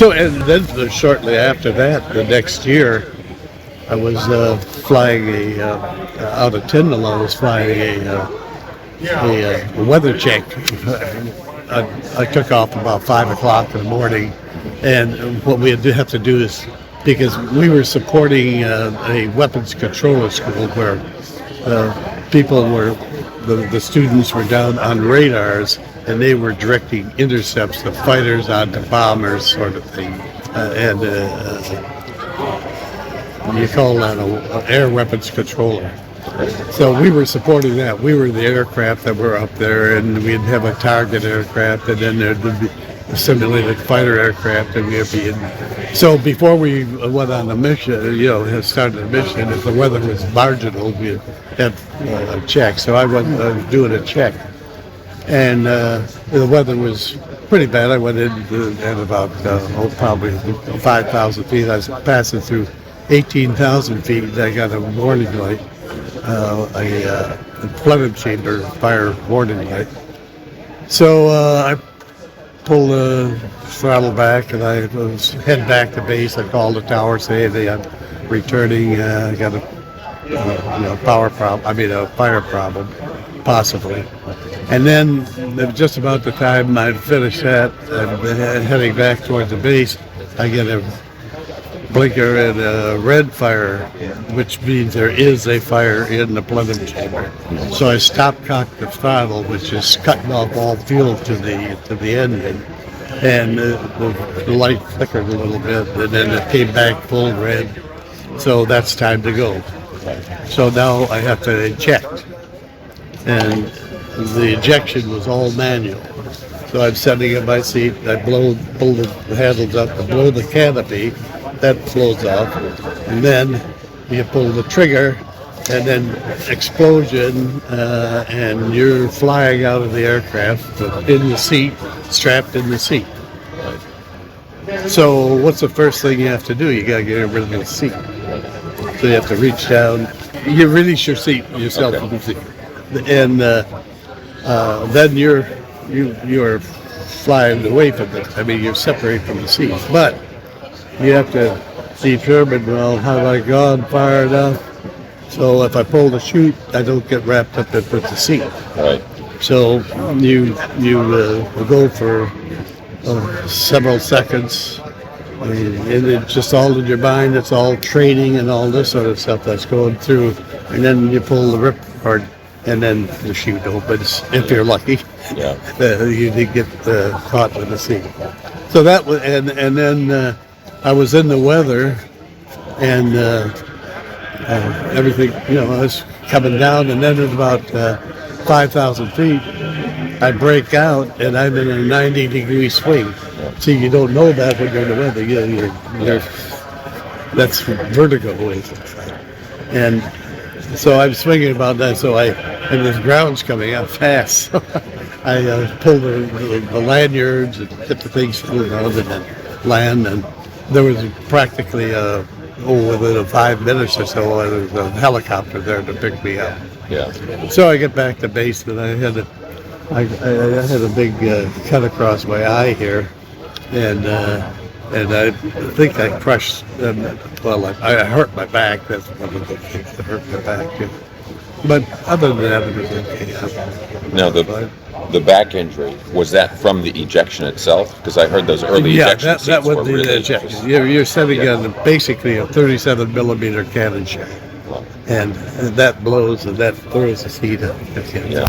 So, and then shortly after that, the next year, I was flying out of Tyndall. I was flying a weather check. I took off about 5 o'clock in the morning, and what we have to do is, because we were supporting a weapons controller school where the students were down on radars, and they were directing intercepts of fighters onto bombers, sort of thing. And you call that an air weapons controller. So we were supporting that. We were the aircraft that were up there, and we'd have a target aircraft, and then there'd be a simulated fighter aircraft, and we'd be in. So before we went on the mission, had started the mission, if the weather was marginal, we had a check. So I was doing a check, and the weather was pretty bad. I went in at about probably 5,000 feet. I was passing through 18,000 feet. I got a warning light. A plenum chamber fire warning light. So I pulled the throttle back, and I was head back to base. I called the tower, saying, "Hey, I'm returning. I got a power problem. A fire problem, possibly." And then, just about the time I'd finished that, and heading back towards the base, I get a blinker and a red fire, which means there is a fire in the plenum chamber. So I stopped, cocked the throttle, which is cutting off all fuel to the engine, and the light flickered a little bit, and then it came back full red. So that's time to go. So now I have to eject, and the ejection was all manual. So I'm sitting in my seat. I pull the handles up, I blow the canopy. That flows off, and then you pull the trigger, and then explosion, and you're flying out of the aircraft in the seat, strapped in the seat. So what's the first thing you have to do? You gotta get rid of the seat. So you have to reach down, you release your seat yourself from the seat, and then you're flying away from it. You're separated from the seat, but you have to determine, well, have I gone far enough? So if I pull the chute, I don't get wrapped up with the seat. Right. So you go for several seconds, and it's just all in your mind. It's all training and all this sort of stuff that's going through. And then you pull the ripcord, and then the chute opens, if you're lucky. Yeah. You did get caught with the seat. So that was, and then I was in the weather, and everything, I was coming down, and then at about 5,000 feet, I break out, and I'm in a 90-degree swing. See, you don't know that when you're in the weather. You're that's vertigo is. And so I'm swinging about that, and the ground's coming up fast. So I pulled the lanyards and hit the things through and then land, and there was practically within 5 minutes or so, there was a helicopter there to pick me up. Yeah. So I get back to base, and I had a big cut across my eye here, and I think I crushed. I hurt my back. That's one of the things that hurt my back. Yeah. But other than that, it was okay. Now the back injury, was that from the ejection itself? Because I heard those early ejection seats that was were the really ejection. You're sitting on basically a 37 millimeter cannon shell, and that blows and that throws the seat up. Yeah.